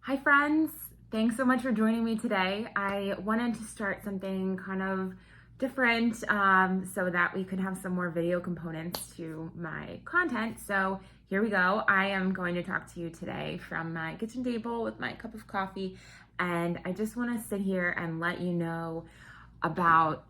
Hi friends, thanks so much for joining me today. I wanted to start something kind of different so that we could have some more video components to my content. So here we go. I am going to talk to you today from my kitchen table with my cup of coffee, and I just want to sit here and let you know about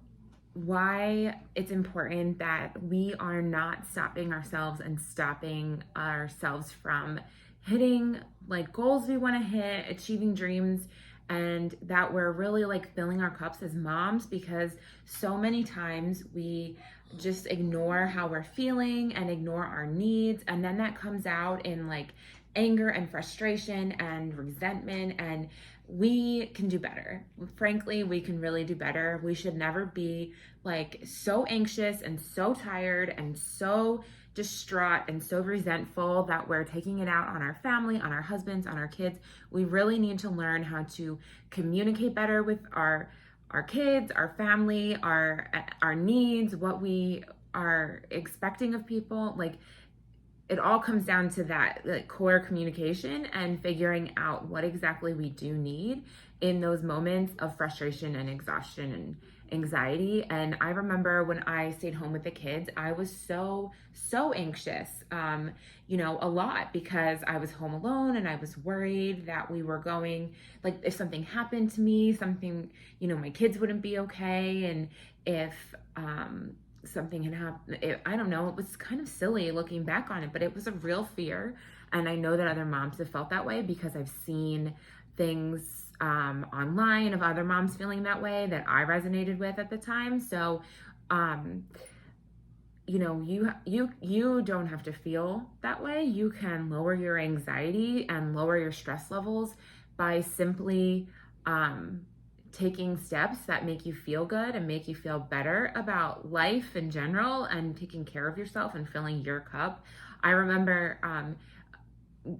why it's important that we are not stopping ourselves and stopping ourselves from hitting like goals we want to hit, achieving dreams, and that we're really like filling our cups as moms, because so many times we just ignore how we're feeling and ignore our needs, and then that comes out in like anger and frustration and resentment, and we can do better. Frankly, we can really do better. We should never be like so anxious and so tired and so distraught and so resentful that we're taking it out on our family, on our husbands, on our kids. We really need to learn how to communicate better with our kids, our family, our needs, what we are expecting of people. Like, it all comes down to that like core communication and figuring out what exactly we do need in those moments of frustration and exhaustion and anxiety. And I remember when I stayed home with the kids, I was so anxious, a lot, because I was home alone and I was worried that we were going, like, if something happened to me, something, my kids wouldn't be okay. And if, something had happened. I don't know. It was kind of silly looking back on it, but it was a real fear. And I know that other moms have felt that way because I've seen things online of other moms feeling that way that I resonated with at the time. So, you don't have to feel that way. You can lower your anxiety and lower your stress levels by simply taking steps that make you feel good and make you feel better about life in general, and taking care of yourself and filling your cup. I remember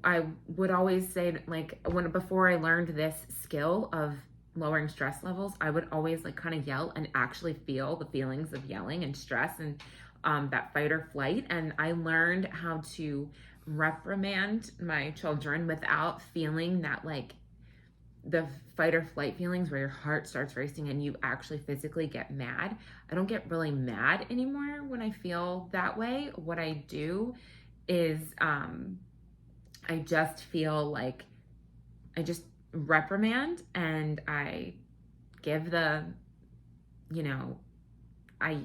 I would always say, like, before I learned this skill of lowering stress levels, I would always like kind of yell and actually feel the feelings of yelling and stress and that fight or flight. And I learned how to reprimand my children without feeling that like the fight or flight feelings where your heart starts racing and you actually physically get mad. I don't get really mad anymore when I feel that way. What I do is I just feel like I just reprimand, and I give the, I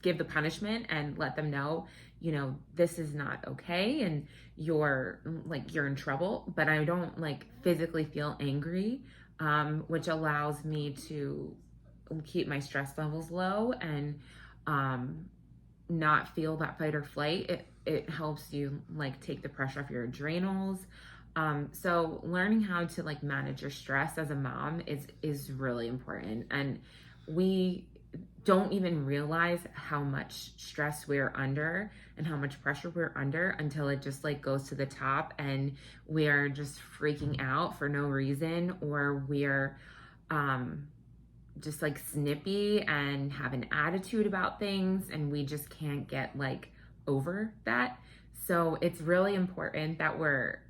give the punishment and let them know, this is not okay and you're in trouble. But I don't like physically feel angry, which allows me to keep my stress levels low and not feel that fight or flight. It helps you like take the pressure off your adrenals. So learning how to like manage your stress as a mom is really important. And we don't even realize how much stress we're under and how much pressure we're under until it just like goes to the top and we're just freaking out for no reason, or we're just like snippy and have an attitude about things, and we just can't get like over that. So it's really important that we're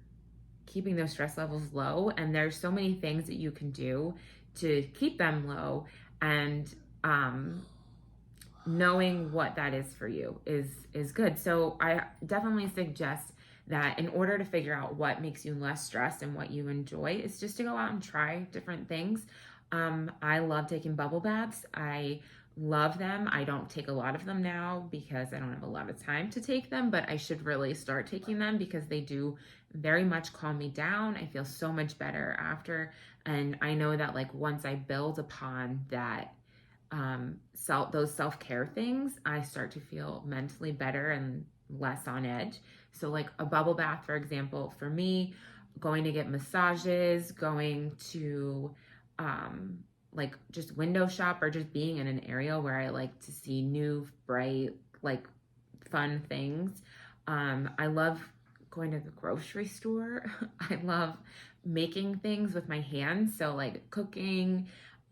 keeping those stress levels low, and there's so many things that you can do to keep them low. And knowing what that is for you is good. So I definitely suggest that in order to figure out what makes you less stressed and what you enjoy, is just to go out and try different things. I love taking bubble baths. I love them. I don't take a lot of them now because I don't have a lot of time to take them, but I should really start taking them because they do very much calm me down. I feel so much better after. And I know that like once I build upon that, those self-care things, I start to feel mentally better and less on edge. So like a bubble bath, for example, for me, going to get massages, going to like just window shop, or just being in an area where I like to see new, bright, like fun things. I love going to the grocery store. I love making things with my hands. So like cooking,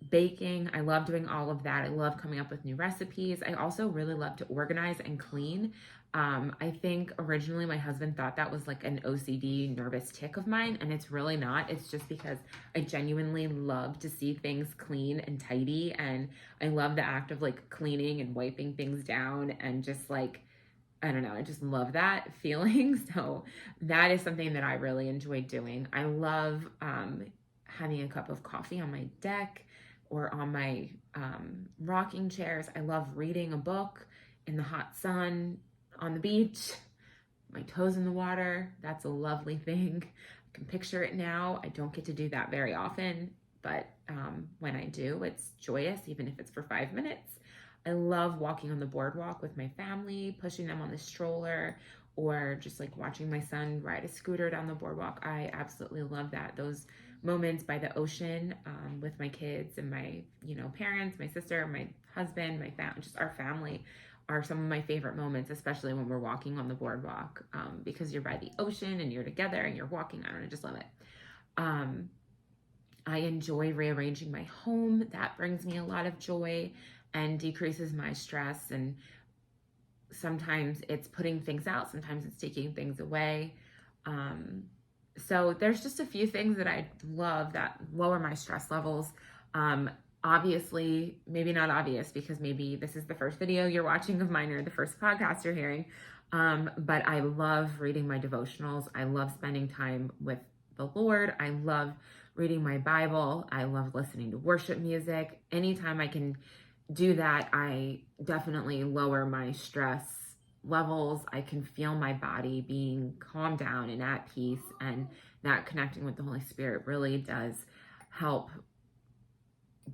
baking, I love doing all of that. I love coming up with new recipes. I also really love to organize and clean. I think originally my husband thought that was like an OCD nervous tick of mine, and it's really not. It's just because I genuinely love to see things clean and tidy, and I love the act of like cleaning and wiping things down and just like, I don't know, I just love that feeling. So that is something that I really enjoy doing. I love having a cup of coffee on my deck or on my rocking chairs. I love reading a book in the hot sun on the beach, my toes in the water. That's a lovely thing. I can picture it now. I don't get to do that very often, but when I do, it's joyous, even if it's for 5 minutes. I love walking on the boardwalk with my family, pushing them on the stroller, or just like watching my son ride a scooter down the boardwalk. I absolutely love that. Those moments by the ocean with my kids and my, parents, my sister, my husband, my family, just our family are some of my favorite moments, especially when we're walking on the boardwalk because you're by the ocean and you're together and you're walking. I don't know, just love it. I enjoy rearranging my home. That brings me a lot of joy and decreases my stress. And sometimes it's putting things out, sometimes it's taking things away. So there's just a few things that I love that lower my stress levels. Obviously, maybe not obvious because maybe this is the first video you're watching of mine or the first podcast you're hearing. But I love reading my devotionals. I love spending time with the Lord. I love reading my Bible. I love listening to worship music. Anytime I can do that, I definitely lower my stress levels. I can feel my body being calmed down and at peace, and that connecting with the Holy Spirit really does help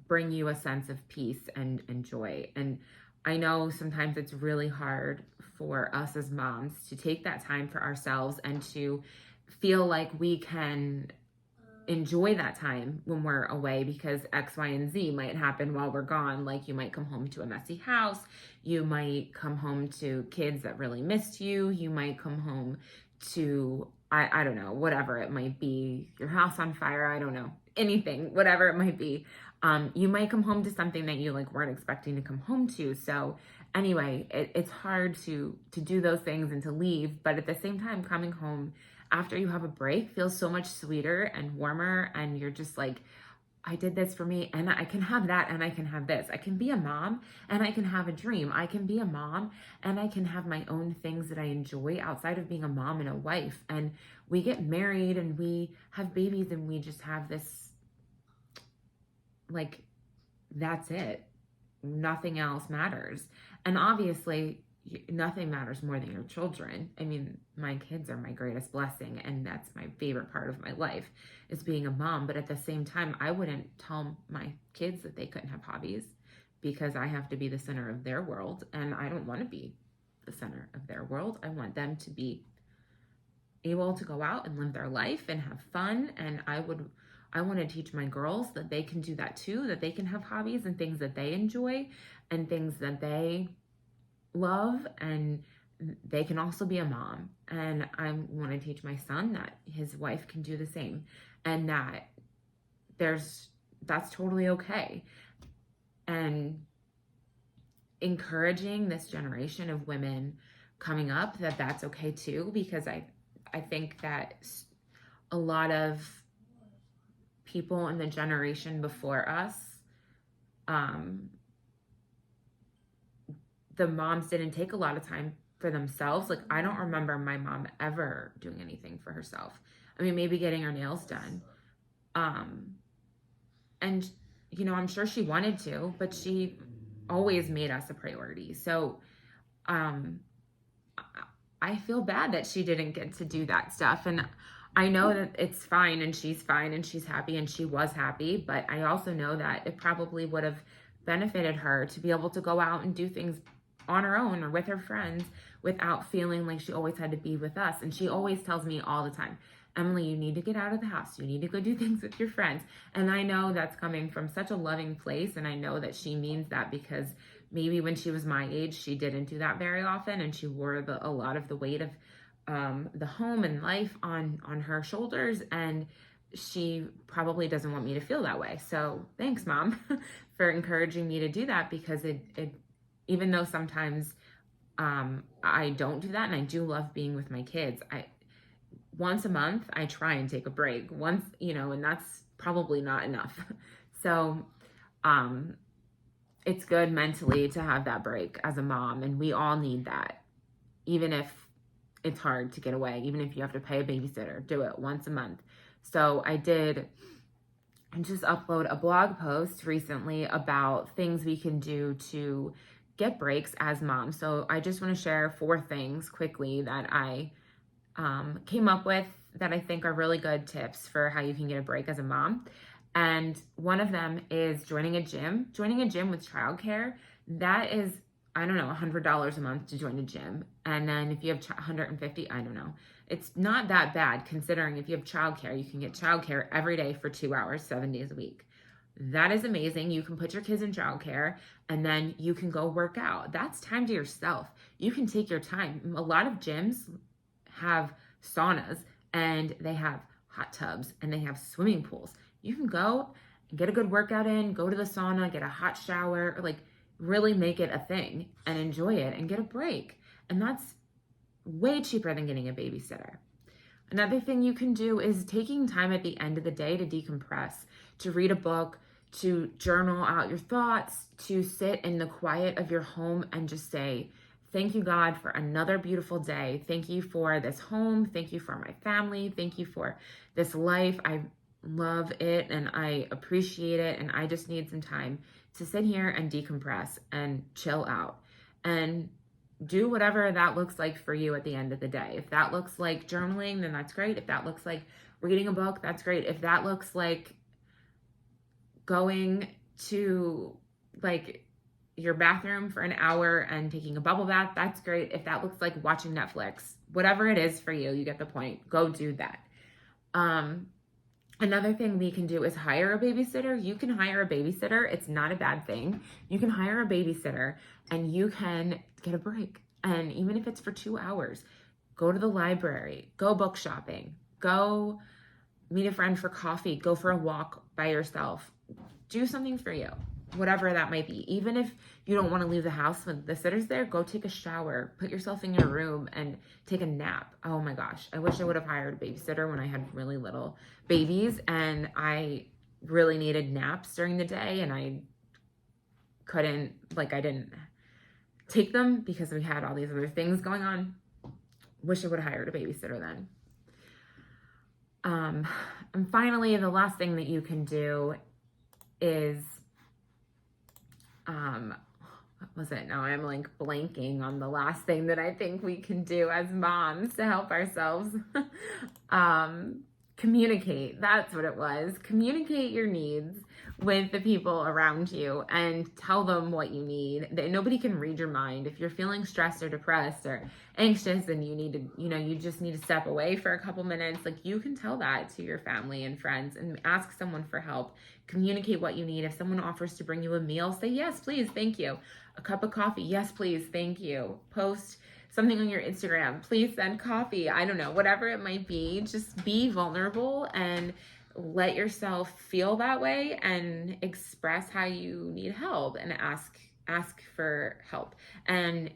bring you a sense of peace and joy. And I know sometimes it's really hard for us as moms to take that time for ourselves and to feel like we can enjoy that time when we're away because X, Y, and Z might happen while we're gone. Like you might come home to a messy house. You might come home to kids that really missed you. You might come home to, I don't know, whatever it might be, your house on fire. I don't know, anything, whatever it might be. You might come home to something that you like weren't expecting to come home to. So anyway, it's hard to do those things and to leave. But at the same time, coming home after you have a break feels so much sweeter and warmer. And you're just like, I did this for me and I can have that and I can have this. I can be a mom and I can have a dream. I can be a mom and I can have my own things that I enjoy outside of being a mom and a wife. And we get married and we have babies and we just have this, like, that's it. Nothing else matters. And obviously, nothing matters more than your children. I mean, my kids are my greatest blessing, and that's my favorite part of my life is being a mom. But at the same time, I wouldn't tell my kids that they couldn't have hobbies because I have to be the center of their world, and I don't want to be the center of their world. I want them to be able to go out and live their life and have fun. And I want to teach my girls that they can do that too, that they can have hobbies and things that they enjoy and things that they love, and they can also be a mom. And I want to teach my son that his wife can do the same, and that that's totally okay. And encouraging this generation of women coming up that that's okay too, because I think that a lot of people in the generation before us, the moms didn't take a lot of time for themselves. Like, I don't remember my mom ever doing anything for herself. I mean, maybe getting her nails done. And, I'm sure she wanted to, but she always made us a priority. So, I feel bad that she didn't get to do that stuff. And I know that it's fine and she's happy and she was happy, but I also know that it probably would have benefited her to be able to go out and do things on her own or with her friends without feeling like she always had to be with us. And she always tells me all the time, Emily, you need to get out of the house. You need to go do things with your friends. And I know that's coming from such a loving place. And I know that she means that because maybe when she was my age, she didn't do that very often. And she wore a lot of the weight of the home and life on her shoulders. And she probably doesn't want me to feel that way. So thanks, Mom, for encouraging me to do that, because it even though sometimes I don't do that, and I do love being with my kids. Once a month, I try and take a break once, and that's probably not enough. So, it's good mentally to have that break as a mom, and we all need that. Even if it's hard to get away, even if you have to pay a babysitter, do it once a month. So I did just upload a blog post recently about things we can do to get breaks as moms. So I just want to share 4 things quickly that I came up with that I think are really good tips for how you can get a break as a mom. And one of them is joining a gym. Joining a gym with childcare, that is, I don't know, $100 a month to join a gym. And then if you have $150, I don't know. It's not that bad considering if you have childcare, you can get childcare every day for 2 hours, 7 days a week. That is amazing. You can put your kids in childcare and then you can go work out. That's time to yourself. You can take your time. A lot of gyms have saunas and they have hot tubs and they have swimming pools. You can go and get a good workout in, go to the sauna, get a hot shower, like really make it a thing and enjoy it and get a break. And that's way cheaper than getting a babysitter. Another thing you can do is taking time at the end of the day to decompress, to read a book, to journal out your thoughts, to sit in the quiet of your home and just say, thank you, God, for another beautiful day. Thank you for this home. Thank you for my family. Thank you for this life. I love it and I appreciate it. And I just need some time to sit here and decompress and chill out and do whatever that looks like for you at the end of the day. If that looks like journaling, then that's great. If that looks like reading a book, that's great. If that looks like going to like your bathroom for an hour and taking a bubble bath, that's great. If that looks like watching Netflix, whatever it is for you, you get the point. Go do that. Another thing we can do is hire a babysitter. You can hire a babysitter. It's not a bad thing. You can hire a babysitter and you can get a break. And even if it's for 2 hours, go to the library, go book shopping, go meet a friend for coffee, go for a walk by yourself. Do something for you, whatever that might be. Even if you don't want to leave the house when the sitter's there, go take a shower, put yourself in your room and take a nap. Oh my gosh. I wish I would have hired a babysitter when I had really little babies and I really needed naps during the day and I didn't take them because we had all these other things going on. Wish I would have hired a babysitter then. And finally, the last thing that you can do is, what was it? Now I'm like blanking on the last thing that I think we can do as moms to help ourselves. Communicate. That's what it was. Communicate your needs with the people around you and tell them what you need. Nobody can read your mind. If you're feeling stressed or depressed or anxious and you need to, you just need to step away for a couple minutes, like you can tell that to your family and friends and ask someone for help. Communicate what you need. If someone offers to bring you a meal, say, yes, please, thank you. A cup of coffee, yes, please, thank you. Post something on your Instagram, please send coffee. I don't know, whatever it might be, just be vulnerable and let yourself feel that way and express how you need help and ask for help and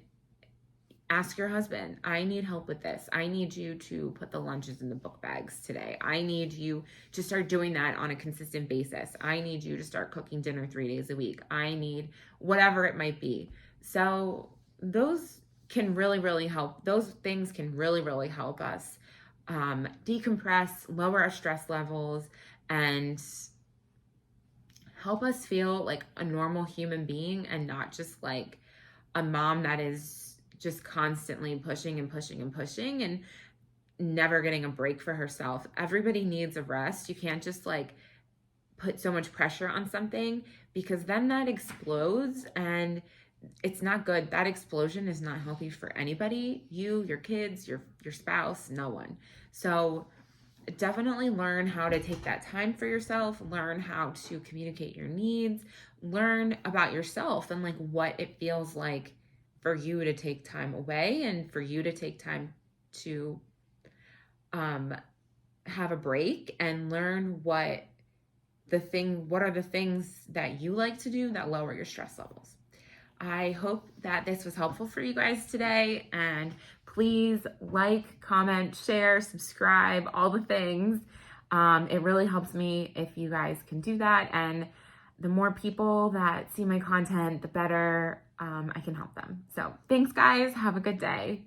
ask your husband, I need help with this. I need you to put the lunches in the book bags today. I need you to start doing that on a consistent basis. I need you to start cooking dinner 3 days a week. I need whatever it might be. So those can really, really help. Those things can really, really help us decompress, lower our stress levels, and help us feel like a normal human being and not just like a mom that is just constantly pushing and pushing and pushing and never getting a break for herself. Everybody needs a rest. You can't just like put so much pressure on something because then that explodes and it's not good. That explosion is not healthy for anybody. You, your kids, your spouse, no one. So definitely learn how to take that time for yourself, learn how to communicate your needs, learn about yourself and like what it feels like for you to take time away and for you to take time to have a break and learn what are the things that you like to do that lower your stress levels. I hope that this was helpful for you guys today, and please like, comment, share, subscribe, all the things. It really helps me if you guys can do that, and the more people that see my content, the better I can help them. So thanks, guys. Have a good day.